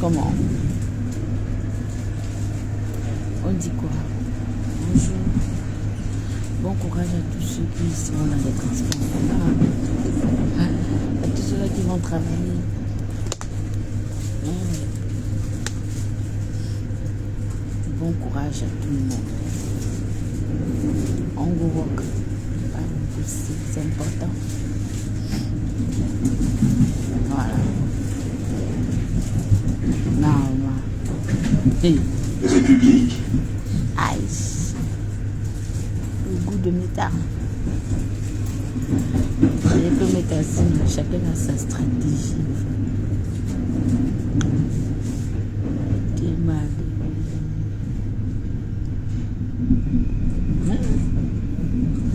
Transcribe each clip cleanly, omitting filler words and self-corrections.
Comment? On dit quoi? Bonjour. Bon courage à tous ceux qui sont dans les transports. À tous ceux-là qui vont travailler. Bon courage à tout le monde. On go work. C'est important. Voilà. Non. Hey. République. Aïe. Le goût de métal. Les deux métassines, chacun a sa stratégie. T'es mal.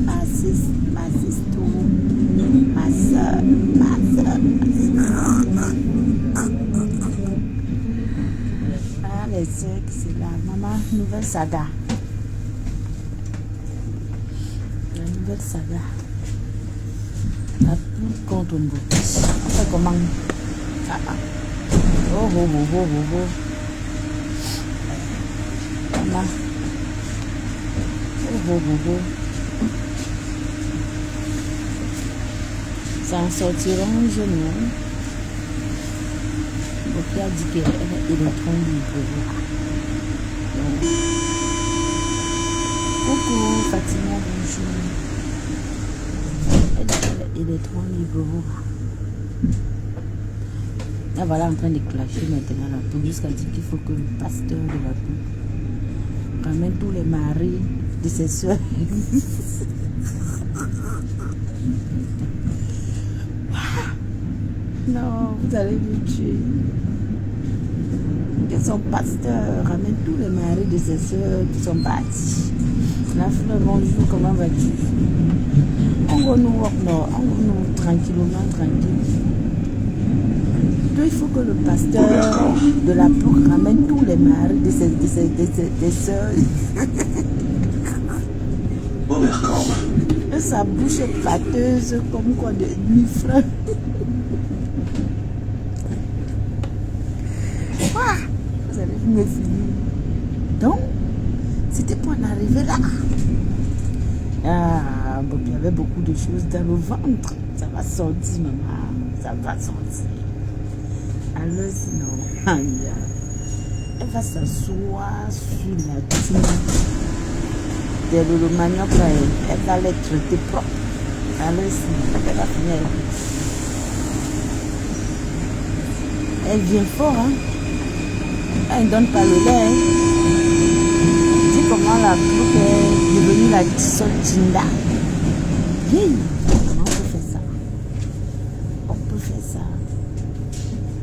Ma sister, ma soeur. Ah, les soeurs qui c'est là. Maman, nouvelle saga. La nouvelle saga. La pluie contre un beau. On fait comment? Oh. Maman. Oh. Ça en sortira un genou. Donc il a dit qu'elle est électronique pour vous. Coucou Fatima, bonjour. Elle dit qu'elle est électronique pour vous. Là voilà en train de clasher maintenant la poule jusqu'à dire qu'il faut que le pasteur de la poule ramène tous les maris de ses soeurs. Non, vous allez me tuer. Que son pasteur ramène tous les maris de ses soeurs qui sont partis. La fleur, bonjour, comment vas-tu? On va nous tranquillement, tranquille. Donc, il faut que le pasteur de la poule ramène tous les maris de ses soeurs. Et sa bouche est pâteuse comme quoi de mifre. Vous allez me finir. Donc, c'était pour en arriver là. Ah, bon, il y avait beaucoup de choses dans le ventre. Ça va sortir, maman. Ça va sortir. Alors, sinon, elle va s'asseoir sur la tune. Le manioc là, elle va les traiter propre. Alors, sinon, elle va finir. Elle vient fort, hein. Elle ne donne pas le lait. Dis comment la boucle est devenue la seule Tinda. Oui, comment on peut faire ça? On peut faire ça.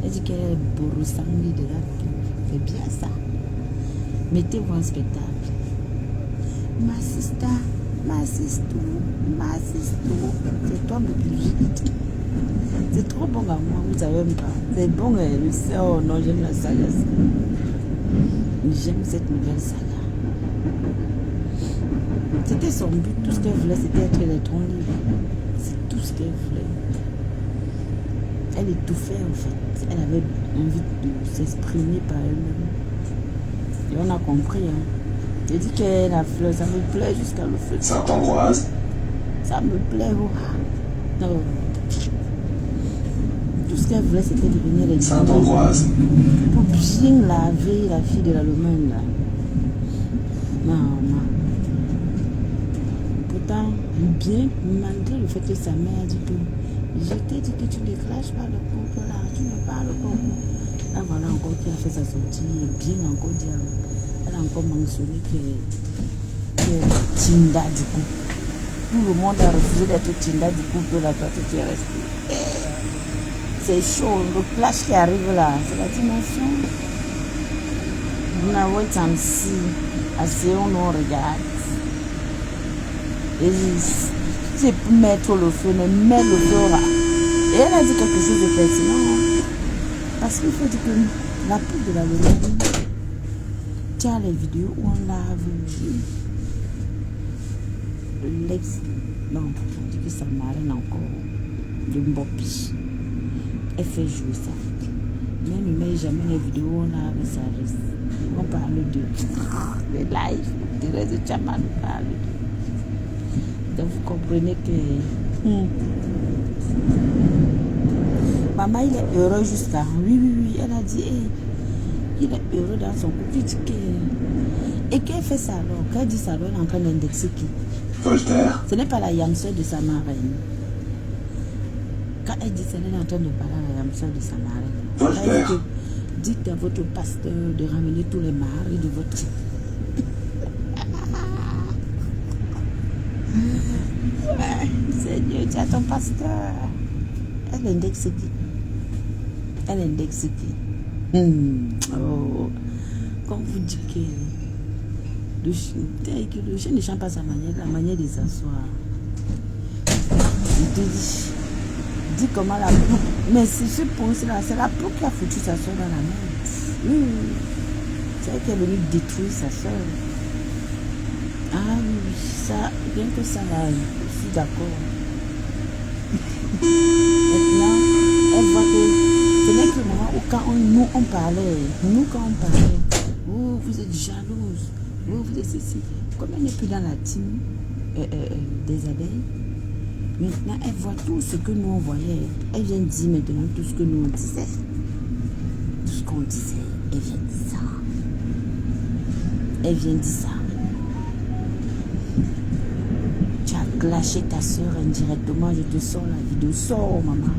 Elle dit qu'elle est borosangui de la vie. C'est bien ça. Mettez-vous en spectacle. Ma sister. C'est toi mon plus vite. C'est trop bon à moi, vous savez pas. C'est bon, le sait, oh non, j'aime la saga. J'aime cette nouvelle saga. C'était son but, tout ce qu'elle voulait, c'était être électronique. C'est tout ce qu'elle voulait. Elle étouffait en fait. Elle avait envie de s'exprimer par elle-même. Et on a compris, hein. J'ai dit qu'elle a fleur, ça me plaît jusqu'à le feu. Saint-Ambroise. Ça me plaît, oh. Non. Tout ce qu'elle voulait, c'était devenir les Saint-Ambroise. pour bien laver la fille de l'Allemagne là. Maman. Pourtant, bien, malgré le fait que sa mère dit que je t'ai dit que tu ne craches pas le couple là, tu ne parles pas. Là voilà encore qui a fait sa sortie, et bien encore dit, elle a encore mentionné que Tinda du coup. Tout le monde a refusé d'être Tinda du couple là, toi tu es resté. C'est chaud, le clash qui arrive là, c'est la dimension. On a wait and see, assez on nous regarde. Et tu peux mettre le feu, mais mets le feu là. Et elle a dit quelque chose de pertinent. Parce qu'il faut dire que la poudre de la Lorraine, tu as les vidéos où on lave l'ex. Non, on dit que ça marine encore. Le mbopi. Elle fait jouer ça. Même il ne met jamais les vidéos, on a avec sa reste. On parle de live, de réseau Chaman parle. Donc vous comprenez que maman il est heureux jusqu'à. Oui, elle a dit il est heureux dans son couple. Il dit que. Et qu'elle fait ça alors? Qu'elle dit ça alors, elle est en train d'indexer qui? Voltaire. Ce n'est pas la yamseur de sa marraine. Quand elle dit ça, elle est en train de parler à la yamseur de sa marraine. Voltaire. Dites à votre pasteur de ramener tous les maris de votre... Seigneur, tu as ton pasteur. Elle indexe qui? Elle indexe qui? Oh. Comme vous dites que le chien ne chante pas sa manière, la manière de s'asseoir. Il te dit... Dis comment la plouc. Mais si je pense là, c'est la plouc qui a foutu sa soeur dans la mer. C'est elle qui est venue détruire sa soeur. Ah oui, ça, bien que ça là, je suis d'accord. Maintenant, elle voit que ce n'est que le moment où quand nous on parlait, vous êtes jalouse, vous êtes ceci. Comme elle n'est plus dans la team des abeilles, maintenant, elle voit tout ce que nous on voyait. Elle vient dire maintenant tout ce que nous on disait. Tout ce qu'on disait, elle vient dire ça. Elle vient dire ça. Tu as clashé ta soeur indirectement. Je te sors la vidéo. Sors, maman.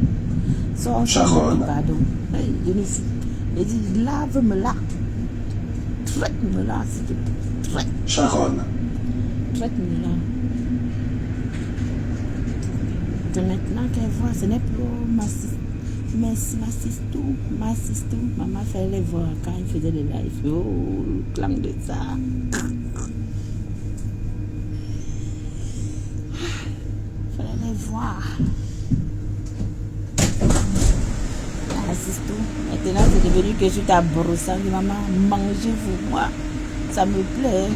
Sors, Sharon. pardon. Je ne suis. Elle dit, lave-me-la. Traite-me-la, s'il te plaît. Sharon. Traite-me-la. Maintenant qu'elle voit, ce n'est plus ma sister. Maman fallait les voir quand il faisait des lives. Oh, le clan de ça. Fallait les voir. La sister. Maintenant, c'est devenu que je suis ta brosse. Maman, mangez-vous, moi. Ça me plaît.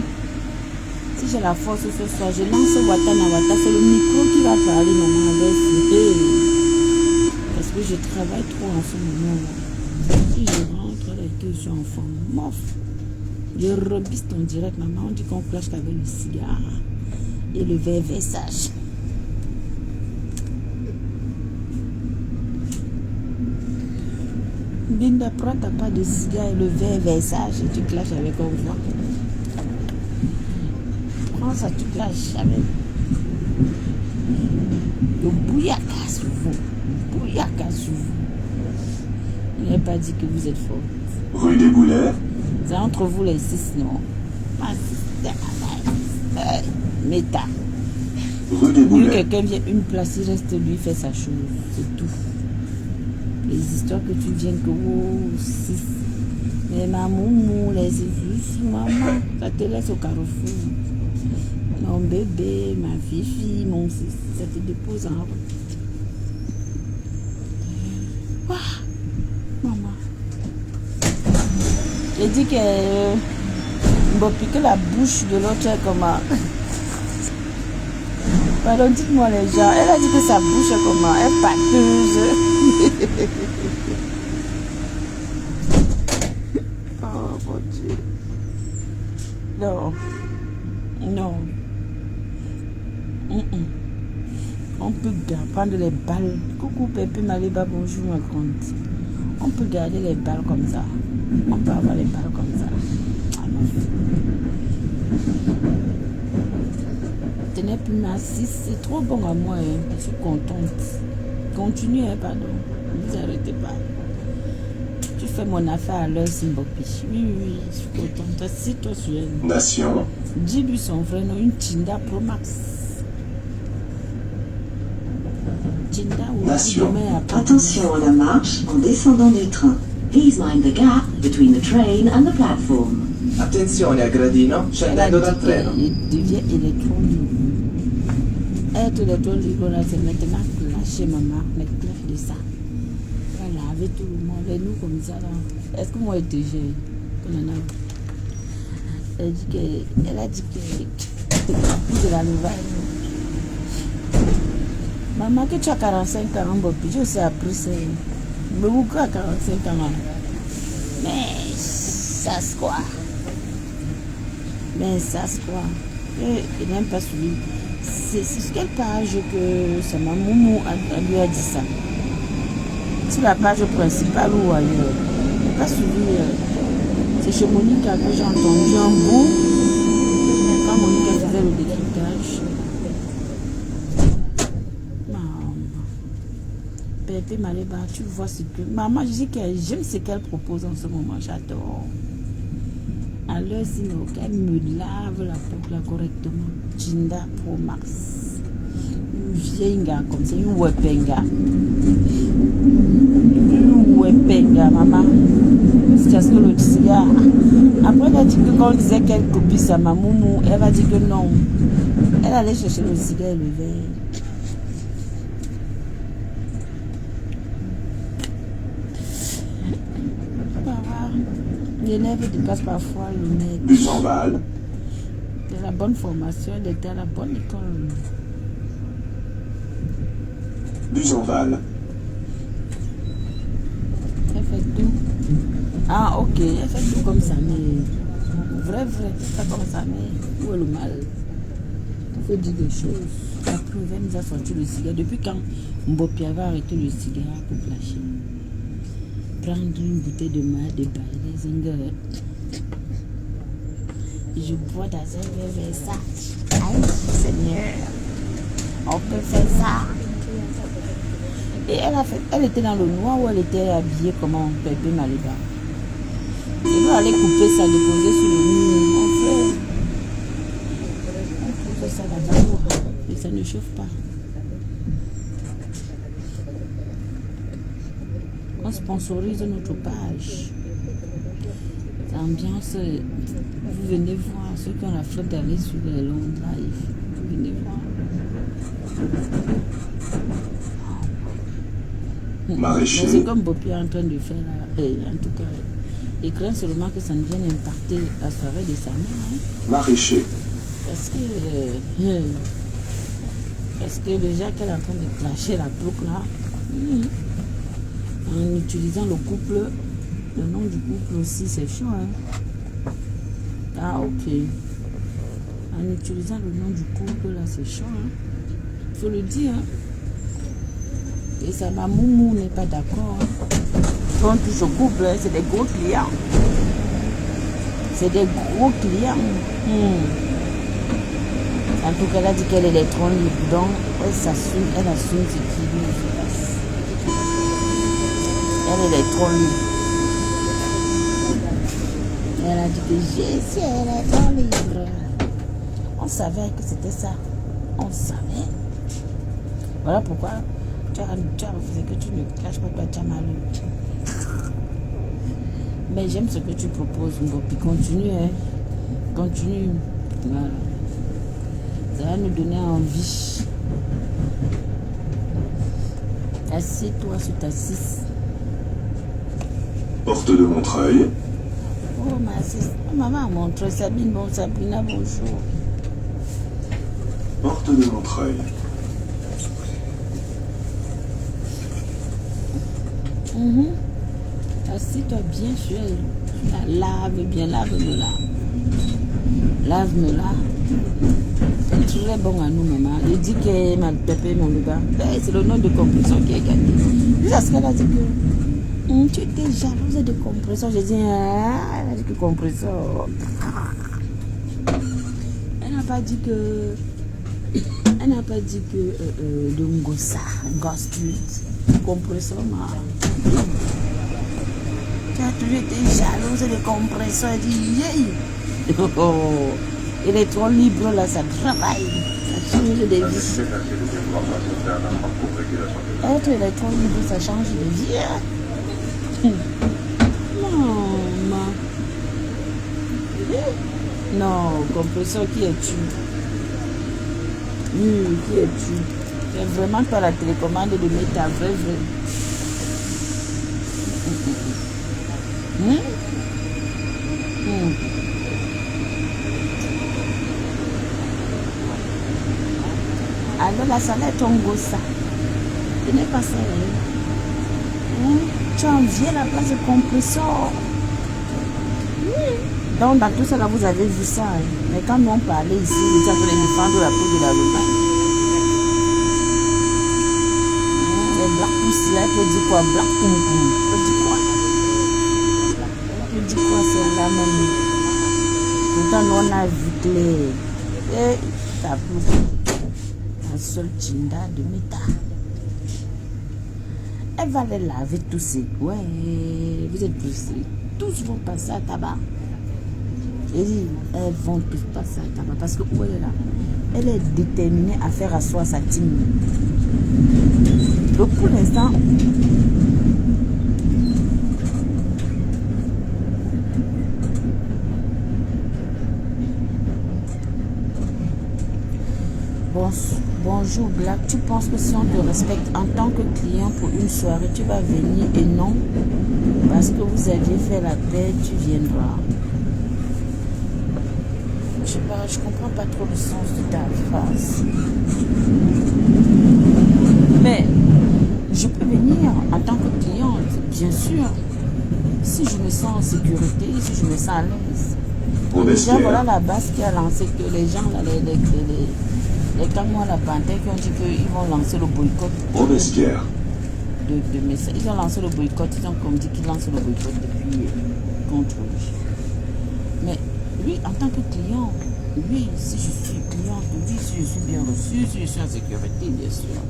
Si j'ai la force ce soir, je lance Wata Nawata. C'est le micro qui va parler, maman, avec parce que je travaille trop en ce moment. Si je rentre avec eux, je suis en forme. Mof. Je rebiste en direct, maman. On dit qu'on clash avec le cigare et le verre versage. Binda, prends ta part de cigare et le verre versage et tu clashes avec un voix. Prends ça, tu clashes avec le bouillaka sur vous. Bouillaka sur vous. Il n'a pas dit que vous êtes fort. Rue des Boulets. C'est entre vous les six, non? Méta. Rue des Lui, Boulets. quelqu'un vient une place, il reste lui, fait sa chose. C'est tout. Les histoires que tu viens que oh, six. Mais ma moumou, les juste maman, ça te laisse au carrefour. Mon bébé, ma fille, mon fils, ça te dépose en route. Maman. J'ai dit que bon, piquer la bouche de l'autre comment. Pardon, dites-moi les gens. Elle a dit que sa bouche est comment? Elle est pâteuse. Oh mon Dieu. Non. Non. On peut prendre les balles. Coucou Pépé Maliba, bonjour ma grande. On peut garder les balles comme ça. On peut avoir les balles comme ça. Ah non. Ce n'est plus ma 6, c'est trop bon à moi. Hein. Je suis contente. Continuez, hein, pardon. Ne vous arrêtez pas. Tu fais mon affaire à l'heure, Simbopi. Oui, je suis contente. Si toi, tu es. Nation. Dis-lui son vrai nom, une Tinda Pro Max. Nation. Attention à la marche en descendant du train. Please mind the gap between the train and the platform. Attenzione al gradino scendendo dal treno. Il devient électronique. Être électronique, c'est maintenant lâcher maman, les clés de ça. Voilà, avec tout le monde, et nous comme ça là. Est-ce que moi je te gère? Elle a dit que c'est plus de la nouvelle. Maman, que tu as 45 ans, je aussi appris ça. Mais pourquoi 45 ans? Mais ça se quoi? Mais ça se quoi? Il n'a même pas suivi. C'est sur quelle page que sa maman lui a dit ça? Sur la page principale ou ailleurs? Il n'a pas suivi. C'est chez Monique que j'ai entendu un bout. Quand Monique faisait le décryptage. Pépé Maléba, tu vois ce que... Maman, je dis que j'aime ce qu'elle propose en ce moment. J'adore. Alors, sinon, qu'elle me lave la peau là correctement. Jinda Pro Max. Une vieille gars comme ça, une wepenga. Une wepenga, maman. C'est ce que le cigare. Après, elle a dit que quand on disait qu'elle copie sa maman, elle va dire que non. Elle allait chercher le cigare et le verre. L'élève dépasse parfois le maître. Buzenval. De la bonne formation, elle était à la bonne école. Buzenval. Elle fait tout. Ah, ok, elle fait tout comme ça, mais vrai, pas comme ça, mais où est le mal? Il faut dire des choses. La preuve, elle nous a sorti le cigare. Depuis quand Mbopi avait arrêté le cigare pour flasher? Prendre une bouteille de mal, de bail, des ingrédients. Je bois dans un Versace. Aïe, Seigneur. On peut faire ça. Et elle était dans le noir ou elle était habillée comment Pépé Maléba. Je vais aller couper ça, déposer sur le mur. On pose ça d'abord. Et ça ne chauffe pas. On sponsorise notre page. L'ambiance, vous venez voir ceux qui ont la flemme d'aller sur les longs live. Vous venez voir. Maraîcher. C'est comme Bopi est en train de faire là. En tout cas, il craint seulement que ça ne vienne impacter la soirée de sa mère. Hein? Maraîcher. Parce que déjà qu'elle est en train de clasher la boucle là. En utilisant le couple, le nom du couple aussi, c'est chaud. Hein? Ah, ok. En utilisant le nom du couple, là, c'est chaud. Hein? Faut le dire. Hein? Et ça, ma moumou n'est pas d'accord. Hein? Quand on touche au couple, hein, c'est des gros clients. C'est des gros clients. En tout cas, elle a dit qu'elle est électron libre. Donc, elle assume ce qui lui se passe. Elle est trop libre. Elle a dit que je suis électron libre. On savait que c'était ça. On savait. Voilà pourquoi tu as refusé que tu ne caches pas toi, tu as mal. Mais j'aime ce que tu proposes, Ngopi. Continue, hein. Continue. Voilà. Ça va nous donner envie. Assieds-toi sur ta 6. Porte de Montreuil. Oh, maman montre Sabine, bon, Sabrina, bonjour. Porte de Montreuil. Assieds-toi bien sur elle. Lave bien, lave-me-la. Lave-me-la. C'est très bon à nous, maman. Il dit que ma pépé, mon gars, c'est le nom de compression qui est gagné. Jusqu'à ce qu'elle a dit que tu étais jalouse de compression. J'ai dit, elle a dit que compression. Elle n'a pas dit que. Elle n'a pas dit que de Ngossa, Ghost compression. Tu as toujours été jalouse de compression. Elle dit, yeah. Oh, il est trop libre là, ça travaille. Ça change de vie. Être électron libre, ça change de vie. Non, non, compression, qui es-tu? Qui es-tu? Tu es vraiment pas la télécommande de mettre ta vraie. Alors la salade ton gossa. Ce n'est pas ça. Tu as envié la place de compresseur. Donc dans tout ça là, vous avez vu ça. Hein. Mais quand nous on parlait ici, ils étaient en train de défendre la peau de la Romaine. Les Black Pussy là, il peut dire quoi? Black Pum Pum. Il peut dire quoi? Il peut dire quoi c'est là même? Pourtant nous on a vu clair. Et t'as plus un seul Chinda de méta. Elle va les laver tous ces. Ouais, vous êtes poussés. Tous vont passer à tabac. Et elles vont tous passer à tabac. Parce que où elle est là? Elle est déterminée à faire asseoir sa team. Donc pour l'instant, bonjour Black, tu penses que si on te respecte en tant que client pour une soirée, tu vas venir et non parce que vous aviez fait la paix, tu viendras. Je sais pas, je comprends pas trop le sens de ta phrase. Mais je peux venir en tant que client, bien sûr, si je me sens en sécurité, si je me sens à l'aise. Déjà, voilà la base qui a lancé que les gens, là, les Camois, la Panthère, qui ont dit qu'ils vont lancer le boycott. Robespierre. Ils ont lancé le boycott, ils ont comme dit qu'ils lancent le boycott depuis contre lui. Mais lui, en tant que client, oui, si je suis client, oui, si je suis bien reçu, si je suis en sécurité, bien sûr.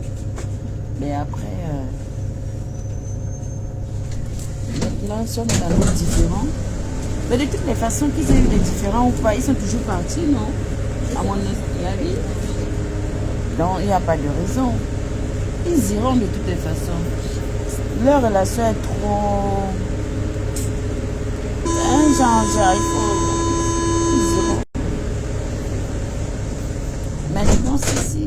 Mais après, maintenant, si on est dans le différent, mais de toutes les façons qu'ils aient eu des différents ou pas, ils sont toujours partis, non? À mon avis. Donc, il n'y a pas de raison. Ils iront de toutes les façons. Leur relation est trop... un genre, il faut... Ils iront. Mais je pense que si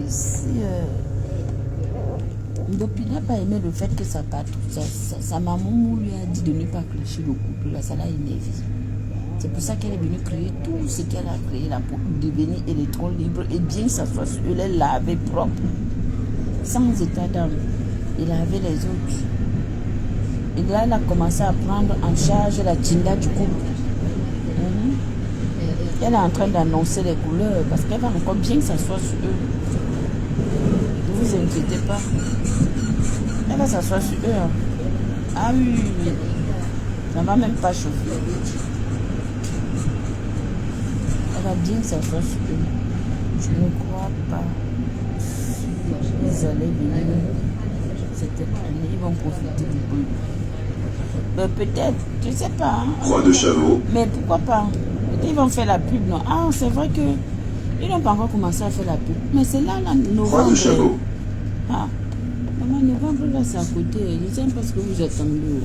Ndopi n'a pas aimé le fait que sa maman lui a dit de ne pas clasher le couple, là, ça l'a énervé. C'est pour ça qu'elle est venue créer tout ce qu'elle a créé là pour devenir électron libre et bien s'asseoir sur eux, les laver propre, sans état d'âme. Et laver les autres. Et là, elle a commencé à prendre en charge la Tinda du couple. Elle est en train d'annoncer les couleurs parce qu'elle va encore bien s'asseoir sur eux. Ne vous inquiétez pas. Elle va s'asseoir sur eux. Hein. Ah oui, ça ne va même pas chauffer. Elle va bien s'asseoir sur eux. Je ne crois pas. Ils allaient venir cette année, ils vont profiter du bruit. Ben, peut-être, je ne sais pas. Hein. Croix de Chavaux. Mais pourquoi pas? Ils vont faire la pub, non? Ah, c'est vrai que ils n'ont pas encore commencé à faire la pub. Mais c'est là, novembre. Croix de Chavaux. Ah, maman, novembre, là, c'est à côté. Je sais pas ce que vous attendez.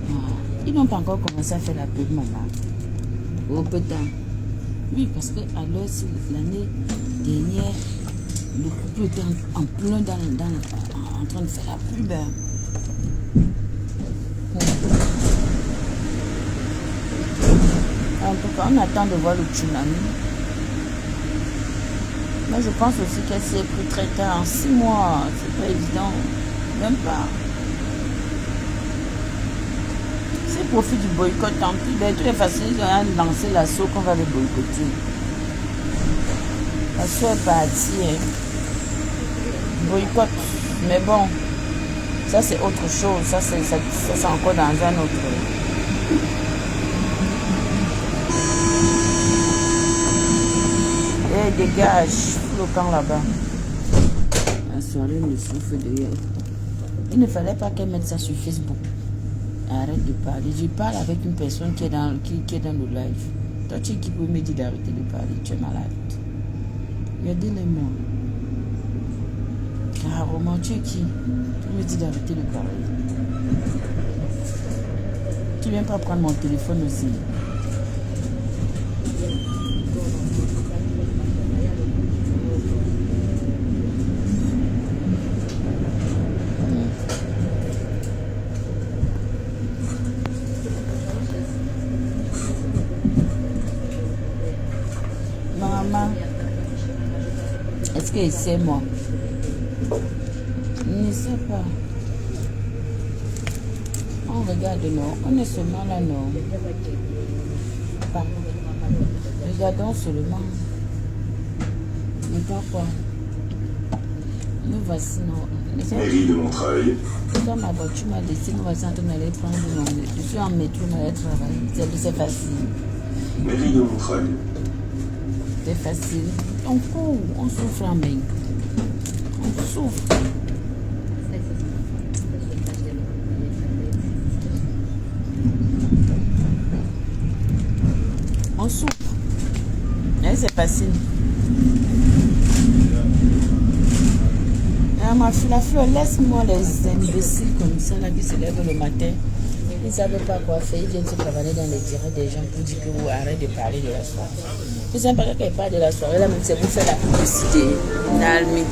Ah, ils n'ont pas encore commencé à faire la pub, maman. Oh, peut-être. Oui, parce que alors, l'année dernière, le couple était en plein en train de faire la pub. En tout cas, on attend de voir le tsunami. Mais je pense aussi qu'elle s'est pris très tard, en 6 mois. C'est pas évident. Même pas. S'ils profitent du boycott, tant pis. De toutes les façons, ils ont lancé l'assaut qu'on va les boycotter. L'assaut est parti. Hein. Boycott. Mais bon, ça c'est autre chose. Ça c'est encore dans un autre. Et dégage, le camp là-bas. La soirée me souffle derrière. Il ne fallait pas qu'elle mette ça sur Facebook. Arrête de parler. Je parle avec une personne qui est dans le live. Toi, tu es qui peut me dire d'arrêter de parler. Tu es malade. Regardez-les-moi. Carrément, tu es qui? Tu me dis d'arrêter de parler. Tu viens pas prendre mon téléphone aussi. Est-ce que c'est moi? Je ne sais pas. On On regarde, non. On est seulement là, non. Pas. Regardons seulement. Mais pas quoi. Nous voici, non. Mairie de Montreuil. Quand ma voiture m'a laissé, nous voici en train d'aller prendre mon... Je suis en métro, on allait travailler. C'est facile. Mairie de Montreuil. C'est facile. On court, on souffre en main. On souffre. On souffre. Et c'est facile. Ma fille, la fille, laisse-moi les imbéciles comme ça là qui se lèvent le matin. Ils ne savent pas quoi faire. Ils viennent se travailler dans les directs des gens pour dire que vous arrêtez de parler de la soirée. Ils ne savent pas qu'elle parle de la soirée. Là, même c'est pour faire la publicité. Nalmi.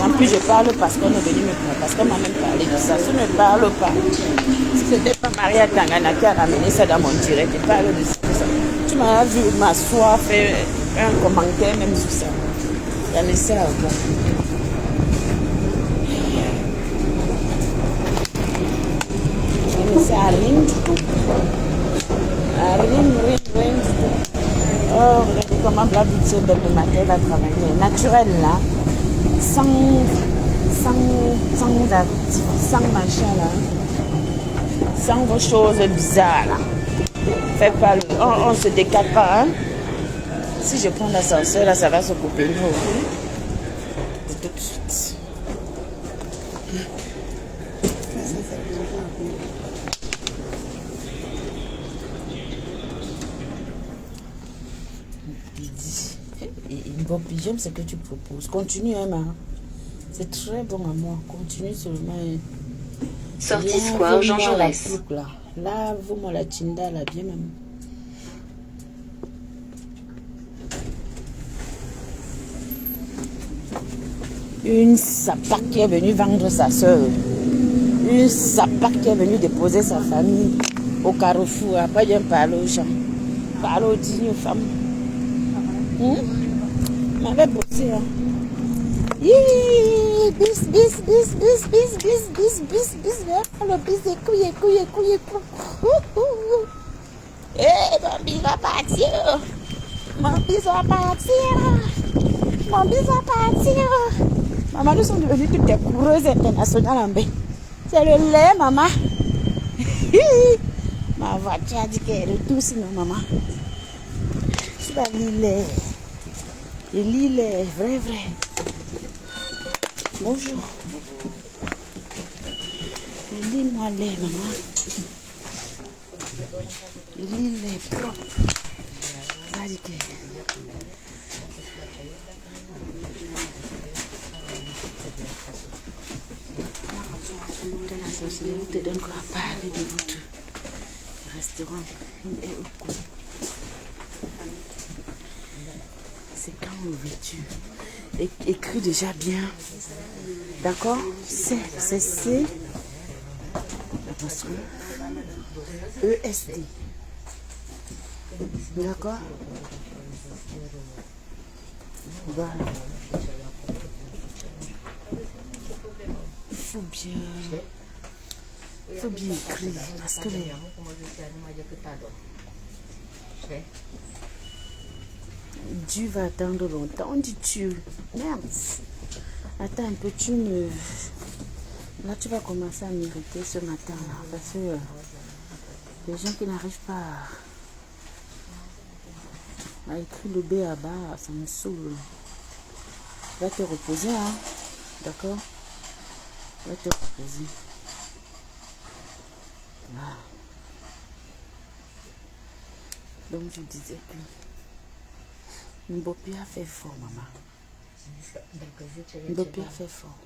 En plus, je parle parce qu'on est venu me prendre. Parce qu'on m'a même parlé de ça. Je ne parle pas. Si ce n'était pas Maria Tangana qui a ramené ça dans mon direct, je parle de ça. Tu m'as vu m'asseoir, faire un commentaire même sur ça. Il y a laissé à voir. Ça rien du tout. Rien du tout. Oh, regardez comment la boutique de le matin va travailler. Naturel là. Sans machin là. Sans vos choses bizarres là. Faites pas le... On se décale pas, hein. Si je prends l'ascenseur là, ça va se couper. Non. Tout de suite. Bon, j'aime ce que tu proposes. Continue, Emma. C'est très bon à moi. Continue seulement. Sortie Square Jean Jaurès. Là, vous-moi la Tinda, là, bien même. Une sapa qui est venue vendre sa soeur. Une sapa qui est venue déposer sa famille au carrefour. Après, je parle aux gens. Parle aux dignes femmes. M'avait bossé, hein. Bis, le bis est couille. Mon bis va partir. Mon bis va partir. Maman, nous sommes devenus toutes des coureuses internationales en bain. C'est le lait, maman. Ma voiture a dit qu'elle est tout sinon, maman. C'est la lillet. Et lillet, vrai. Bonjour. Lis-moi lait, maman. Lillet propre. Ça dit que... Je te donne quoi parler de votre restaurant. C'est quand l'ouverture. Écris déjà bien. D'accord? C'est C. EST. D'accord? Voilà. Il faut bien écrire parce que les... Dieu va attendre longtemps. On dit Dieu. Merde. Attends un peu, tu me... Là, tu vas commencer à m'irriter ce matin là, parce que les gens qui n'arrivent pas à écrire le B à bas, ça me saoule. Va te reposer, hein. D'accord? Va te reposer. Voilà. Donc je disais que Mbopi a fait fort, maman. Mbopi a fait fort.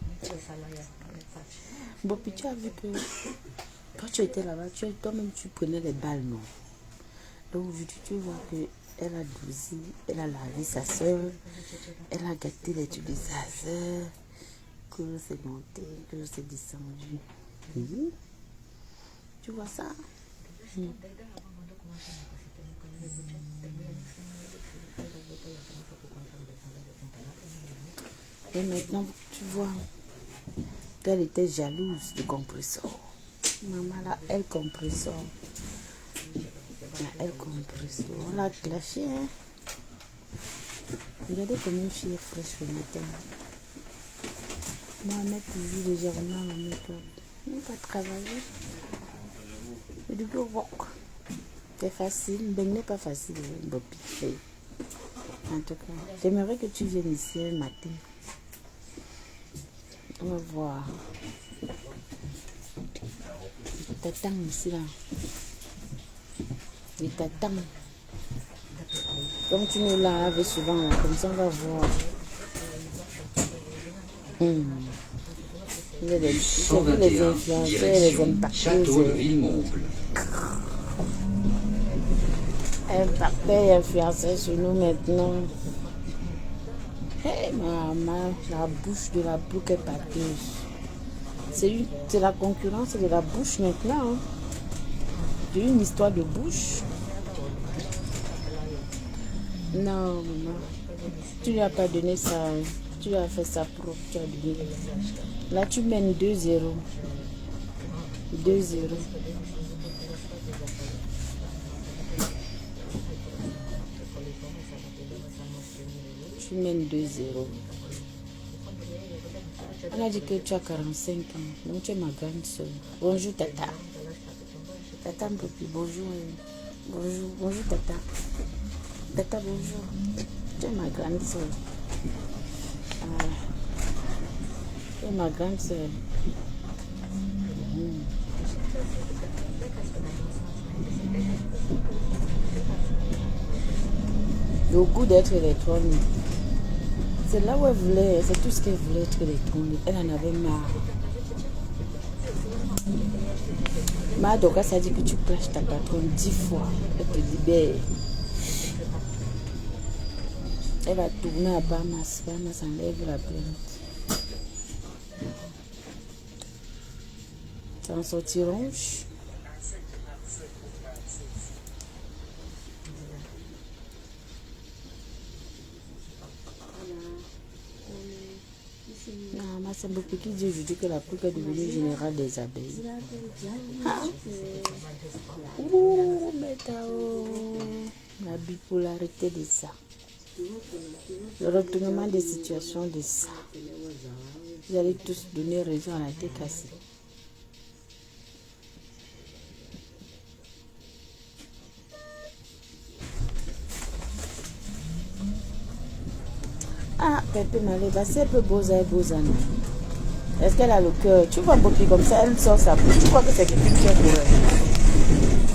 Mbopi, tu as vu que quand tu étais là-bas, toi-même tu prenais les balles, non? Donc aujourd'hui tu vois que elle a douzi, elle a lavé sa soeur, elle a gâté les utilisateurs, que c'est monté, que c'est descendu. Oui. Tu vois ça? Et maintenant, tu vois, qu'elle était jalouse du compresseur. Maman là, elle compresseur. Elle compresseur. On l'a clashé, hein. Regardez comme une fille est fraîche le matin. Mohamed toujours légèrement la make-up. Il n'a pas travaillé. C'est du gros rock. C'est facile, mais n'est pas facile. En tout cas, j'aimerais que tu viennes ici un matin. On va voir. Il t'attend ici là. Il t'attend. Comme tu nous laves souvent là, comme ça on va voir. Les influenceurs, les impacteurs. Impacteurs, influenceurs sur nous maintenant. Hey maman, la bouche de la boucle est pâteuse. C'est la concurrence de la bouche maintenant. Hein. J'ai une histoire de bouche. Non, maman. Tu lui as pas donné ça. Tu lui as fait ça propre. Tu as donné. Là, tu mènes 2-0. 2-0. Tu mènes 2-0. On a dit que tu as 45 ans. Donc, tu es ma grande soeur. Bonjour, Tata. Tata Mpopi, bonjour. Bonjour, bonjour, Tata. Tata, bonjour. Tu es ma grande soeur. Tu es ma grande soeur. Le goût d'être électronique. C'est là où elle voulait, c'est tout ce qu'elle voulait être électronique. Elle en avait marre. Madoka, ça dit que tu clashes ta patronne 10 fois. Elle te libère. Elle va tourner à Bahamas. Bahamas enlève la plainte. Ça en sortiront. Non, c'est beaucoup qui dit aujourd'hui que la pluie est devenue générale des abeilles. Ah. Ouh, mais la bipolarité de ça. Le retournement des situations de ça. Vous allez tous donner raison à la tête cassée. Ah, Pépé Maléba, c'est un peu Bozana. Est-ce qu'elle a le cœur? Tu vois Bopi comme ça, elle sort sa bouche. Tu crois que c'est quelqu'un qui est pour elle?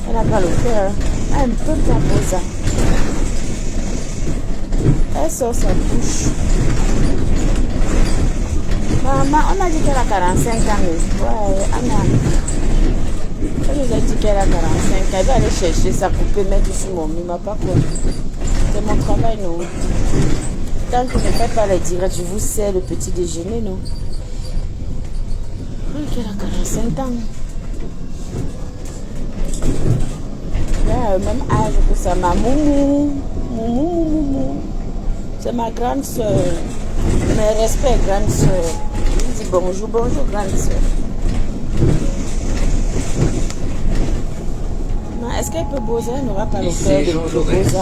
Elle n'a pas le cœur. Elle ne peut pas Boza. Elle sort sa bouche. Maman, on a dit qu'elle a 45 ans. Ouais, Anna. Elle nous a dit qu'elle a 45 ans. Elle va aller chercher sa poupée, mettre sur mon mima, pas quoi. C'est mon travail, non? Tant que je ne fais pas les directs, je vous sers le petit déjeuner, non? Oui, qu'elle a 45 ans. Elle a le même âge que sa maman. C'est ma grande soeur. Mes respects, grande soeur. Je dis bonjour, bonjour, grande soeur. Est-ce qu'elle peut bosser? Elle n'aura pas le cœur de bosser.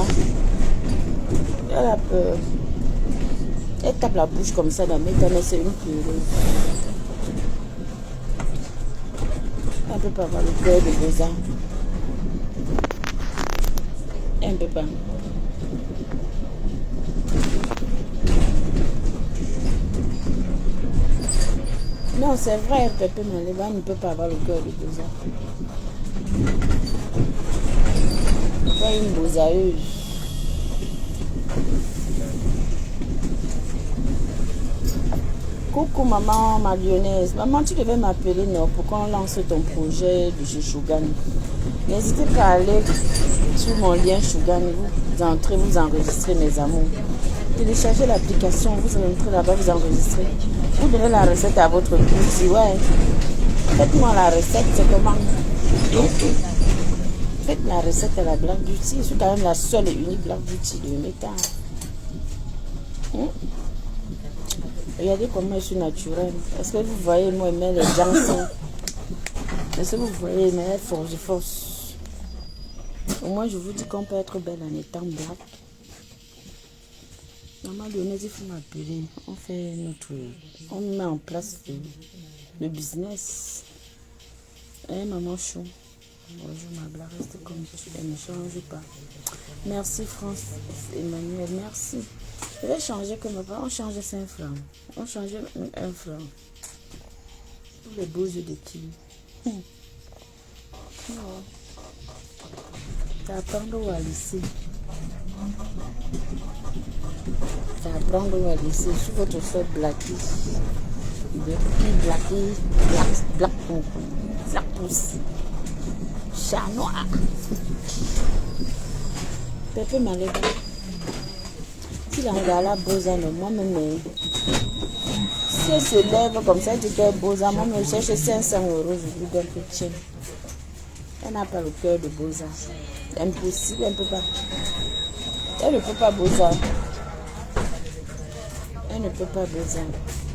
Elle a peur. Elle tape la bouche comme ça dans mes dents, mais c'est une pleureuse. Elle ne peut pas avoir le cœur de Boza. Elle ne peut pas. Non, c'est vrai, Pépé Maléba ne peut pas avoir le cœur de Boza. C'est une bozaeuse. Coucou maman, ma lyonnaise. Maman, tu devais m'appeler non, pour qu'on lance ton projet de Shushugan. N'hésitez pas à aller sur mon lien Shugan. Vous entrez, vous enregistrez mes amours. Téléchargez l'application, vous entrez là-bas, vous enregistrez. Vous donnez la recette à votre petit. Ouais. Faites-moi la recette, c'est comment? Faites la recette à la Black Beauty. Je suis quand même la seule et unique Black Beauty de Meta. Regardez comment je suis naturelle. Est-ce que vous voyez, moi, mais les gens sont... Est-ce que vous voyez, mais force de force. Au moins, je vous dis qu'on peut être belle en étant black. Maman Lyonnaise, il faut m'appeler. On fait notre... On met en place le business. Eh, maman chou. Bonjour, ma blague, reste comme tu es, ne change pas. Merci, France Emmanuel, merci. Je vais changer comme papa. On change 5 francs. On change 1 franc. Pour les beaux yeux de qui? Ça apprendre où à lycée. Ça apprendre où à lycée. Sur votre soeur Blacky. Black pousse. Chat noir. Pépé Maléba. Si la regarde Boza, moi-même, si elle se lève comme ça, elle dit que Boza, moi, je cherche 500 €, je lui donne peu de chien. Elle n'a pas le cœur de Boza. Impossible, elle ne peut pas. Elle ne peut pas Boza. Elle ne peut pas Boza.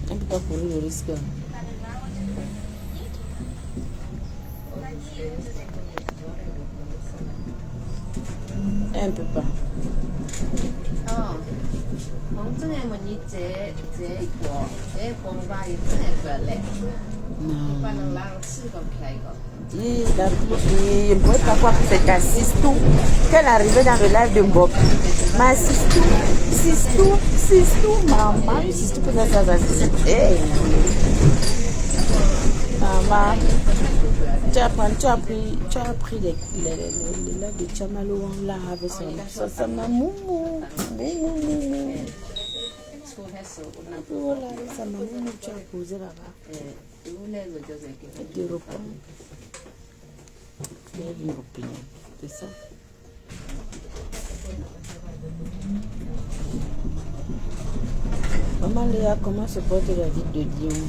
Elle ne peut pas courir le risque. Elle ne peut pas. La je ne pouvais pas croire que c'était un Sistou qu'elle arrivait dans le live de Mbop. Ma Sistou, maman, Sistou que ça hey. Maman, tu as pris les lacs de Chamalo là avec ça m'a moumou. Voilà, ça m'a moumou, tu as posé là-bas. Et tu reprends. Tu as une opinion, c'est ça. Maman Léa, comment se porte la vie de Lyon?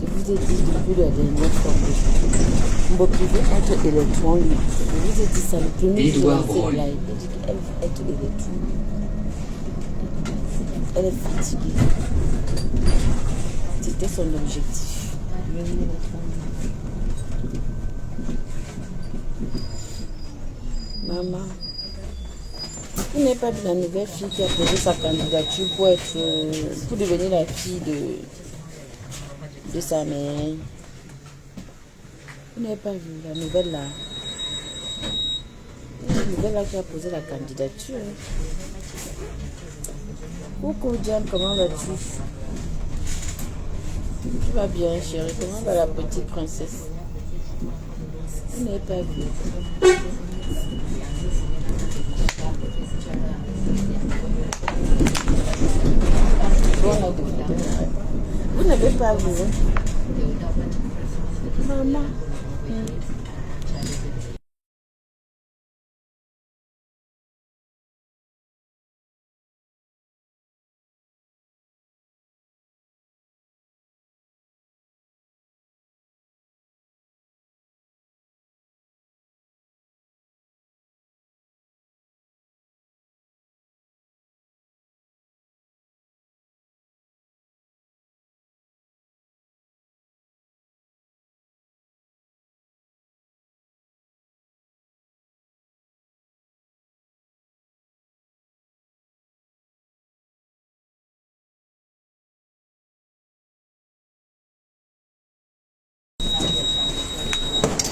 Je vous ai dit depuis la dernière fois que vous pouvez être électron. Je vous ai dit ça le premier jour de cette live. Elle dit qu'elle veut être électron. Elle est fatiguée. C'était son objectif. Maman, vous n'êtes pas de la nouvelle fille qui a posé sa candidature pour devenir la fille de sa mère. Vous n'avez pas vu la nouvelle là. La nouvelle là qui a posé la candidature. Coucou Diane, comment vas-tu? Tu vas bien chérie, comment va la petite princesse? Vous n'avez pas vu. Vous n'avez pas vu. Maman.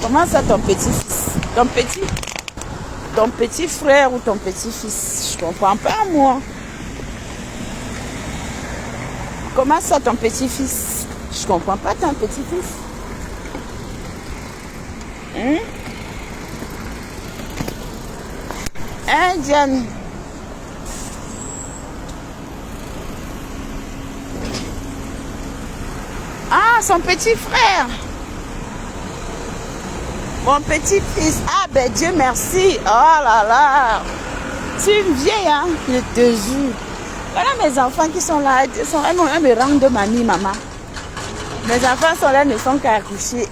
Comment ça ton petit-fils? Ton petit frère ou ton petit-fils? Je comprends pas moi. Comment ça ton petit-fils? Je comprends pas ton petit-fils. Hein Diane? Ah, son petit frère. Mon petit-fils, ah ben Dieu merci, oh là là, tu es une vieille, hein, je te jure. Voilà mes enfants qui sont là. Elles me rendent de mamie, maman. Mes enfants sont là, ne sont qu'à accoucher.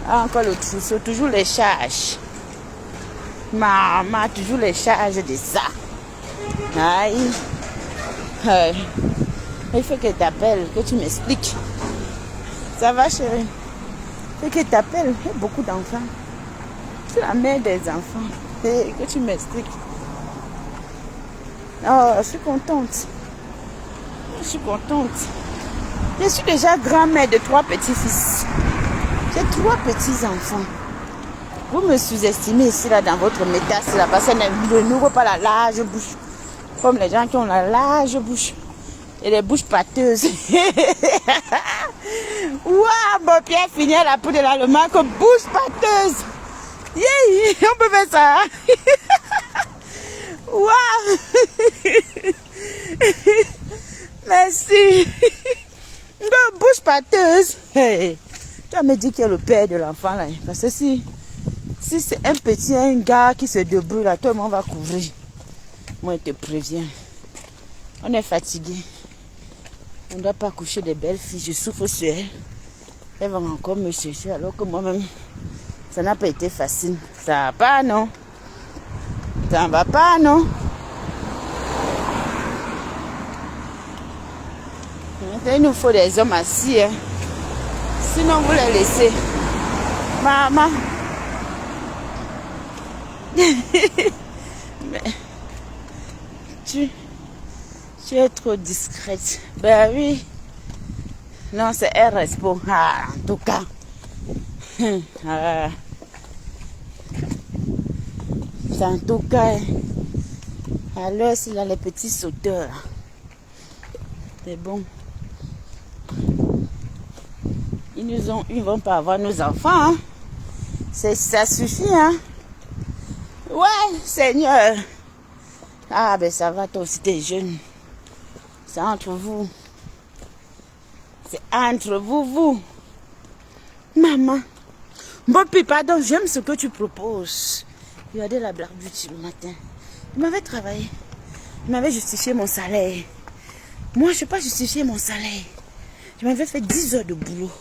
Ah, encore le trousseau, toujours les charges. Maman, toujours les charges de ça. Aïe. Il faut qu'elle t'appelle, que tu m'expliques. Ça va, chérie? Il faut qu'elle t'appelle. Il y a beaucoup d'enfants. C'est la mère des enfants. Que tu m'expliques. Oh, je suis contente. Je suis contente. Je suis déjà grand-mère de 3 petits-fils. J'ai 3 petits-enfants. Vous me sous-estimez ici, là, dans votre métasse, là, parce qu'elle n'ouvre pas la large bouche. Comme les gens qui ont la large bouche. Et les bouches pâteuses. Waouh, mon Pierre finit à la peau de l'allemand comme bouche pâteuse. Yeah, on peut faire ça. Waouh. Merci. Bouche pâteuse. Hey. Tu vas me dire qui est le père de l'enfant là. Parce que si c'est un gars qui se débrouille là, tout le monde va couvrir. Moi, je te préviens. On est fatigué. On ne doit pas coucher des belles filles. Je souffre sur elles. Elles vont encore me chercher alors que moi-même, ça n'a pas été facile. Ça va pas, non? Ça ne va pas, non? Il nous faut des hommes assis. Hein. Sinon, vous les laissez. Maman. Mais, tu es trop discrète. Ben oui. Non, c'est elle répond. Ah, en tout cas. En tout cas. Alors, s'il a les petits sauteurs. C'est bon. Ils vont pas avoir nos enfants. Hein. Ça suffit, hein. Ouais, Seigneur. Ah, ben ça va, toi aussi, t'es jeune. C'est entre vous. C'est entre vous. Maman. Bon, puis pardon, j'aime ce que tu proposes. Regardez la Black-Beauty le matin. Il m'avait travaillé. Il m'avait justifié mon salaire. Moi, je ne vais pas justifier mon salaire. Je m'avais fait 10 heures de boulot.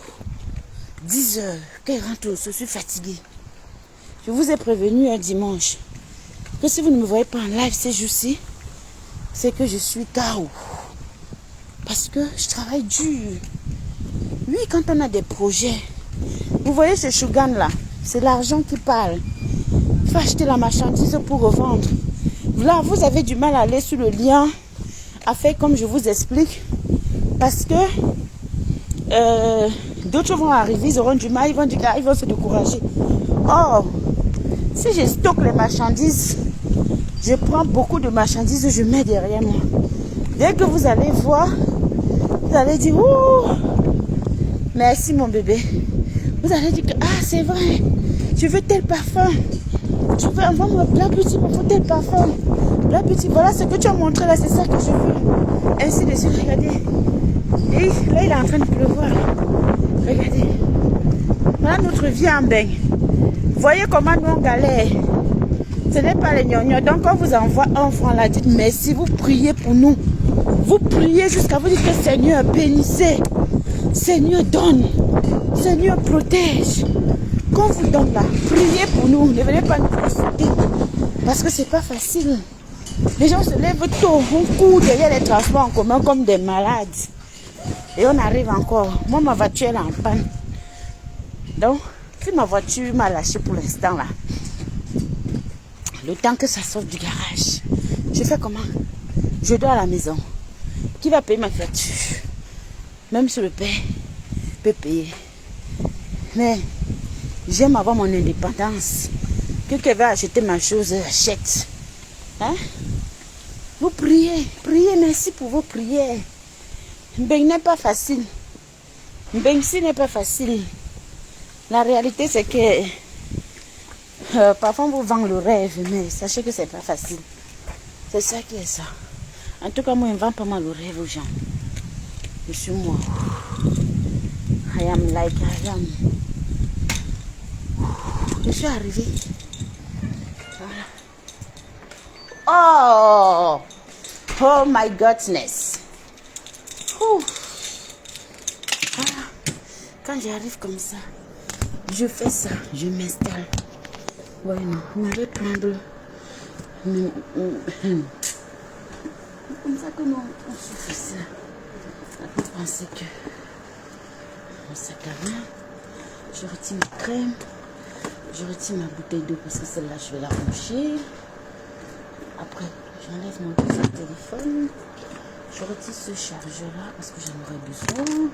10 heures. Qu'elle rentre, je suis fatiguée. Je vous ai prévenu un dimanche que si vous ne me voyez pas en live ces jours-ci, c'est que je suis KO. Parce que je travaille dur. Oui, quand on a des projets, vous voyez ce Shogun là, c'est l'argent qui parle. Il faut acheter la marchandise pour revendre. Là, vous avez du mal à aller sur le lien, à faire comme je vous explique. Parce que d'autres vont arriver, ils auront du mal, ils vont se décourager. Or, si je stocke les marchandises, je prends beaucoup de marchandises, je mets derrière moi. Dès que vous allez voir, vous allez dire, ouh, merci mon bébé. Vous allez dire que, ah c'est vrai, je veux tel parfum. Je veux envoyer Black Beauty pour tel parfum. Black Beauty, voilà ce que tu as montré là, c'est ça que je veux. Ainsi de suite, regardez. Et là, il est en train de pleuvoir. Regardez. Voilà notre vie en bain. Voyez comment nous on galère. Ce n'est pas les gnognos. Donc quand vous envoie un franc là, dites merci, vous priez pour nous. Vous priez jusqu'à vous dire que Seigneur bénissez. Seigneur donne. Seigneur protège. Quand vous donne là, priez pour nous. Ne venez pas nous consulter. Parce que c'est pas facile. Les gens se lèvent tôt. On court derrière les transports en commun comme des malades. Et on arrive encore. Moi, ma voiture elle est en panne. Donc, si ma voiture m'a lâché pour l'instant là, le temps que ça sorte du garage, je fais comment? Je dors à la maison. Qui va payer ma voiture? Même si le père peut payer. Mais j'aime avoir mon indépendance. Quelqu'un va acheter ma chose, achète. Hein? Vous priez, priez, merci pour vos prières. Ben n'est pas facile. Ben si n'est pas facile. La réalité c'est que parfois on vous vend le rêve, mais sachez que c'est pas facile. C'est ça qui est ça. En tout cas, moi je ne vends pas mal le rêve aux gens. Je suis moi. I am like I am. Je suis arrivée. Voilà. Oh! Oh my goodness. Ouh. Ah, quand j'arrive comme ça, je fais ça, je m'installe. Ouais, non, on va prendre. Comme ça que nous, on se fait ça. On peut penser que mon sac à main, je retire ma crème, je retire ma bouteille d'eau parce que celle-là, je vais la ranger. Après, j'enlève mon deuxième téléphone. Je retire ce chargeur-là parce que j'en aurai besoin.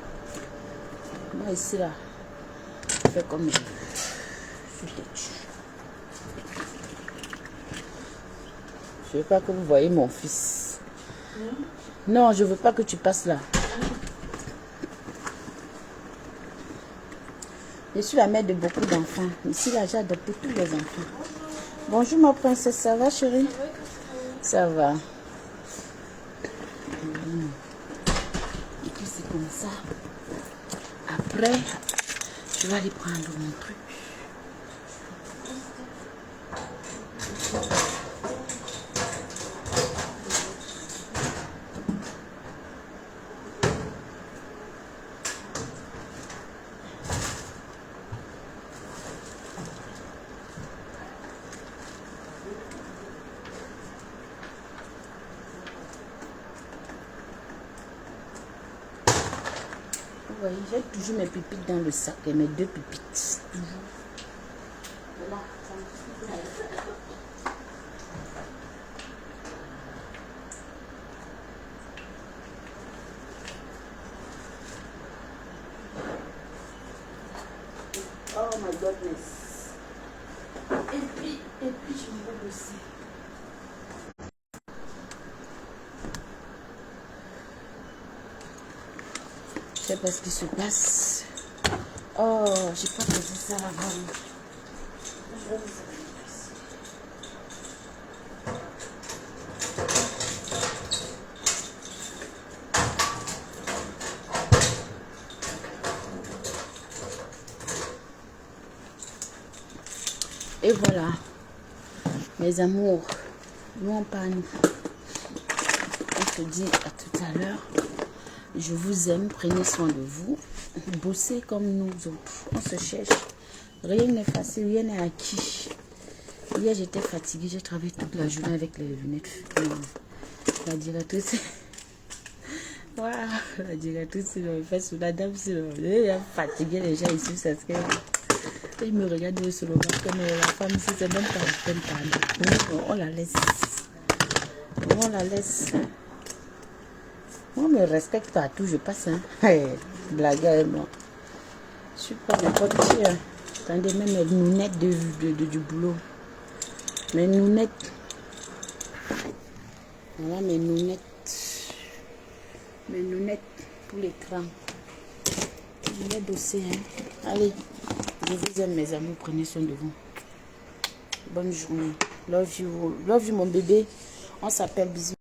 Moi, ici, là, je fais comme je veux. Je têtue. Je veux pas que vous voyez mon fils. Non, je veux pas que tu passes là. Je suis la mère de beaucoup d'enfants. Ici, là, j'ai adopté tous les enfants. Bonjour, ma princesse. Ça va, chérie? Ça va. Et puis, c'est comme ça. Après, je vais aller prendre mon truc. Vous voyez, j'ai toujours mes pépites dans le sac et mes 2 pépites. Toujours. Voilà, ça me suffit. Oh my goodness. Et puis je me vais bosser. Je sais pas ce qui se passe. Oh, j'ai pas posé ça avant. Je vais vous appeler ici. Et voilà, mes amours, nous en panne. On se dit à tout à l'heure. Je vous aime, prenez soin de vous. Bossez comme nous autres. On se cherche. Rien n'est facile, rien n'est acquis. Hier, j'étais fatiguée. J'ai travaillé toute la journée avec les lunettes. La directrice. Voilà, la directrice me fait sous la dame. Elle a fatigué les gens ici. Parce que ils me regardent sur le banc comme la femme ici, c'est même pas la peine parler. On la laisse. On la laisse. On me respecte partout, je passe. Hein. Hey, blague avec moi. Je suis pas n'importe qui. Hein. Attendez, même mes lunettes du boulot. Mes lunettes. Voilà mes lunettes. Mes lunettes pour l'écran. Je vais bosser. Hein. Allez, je vous aime mes amours. Prenez soin de vous. Bonne journée. Love you mon bébé. On s'appelle bisous.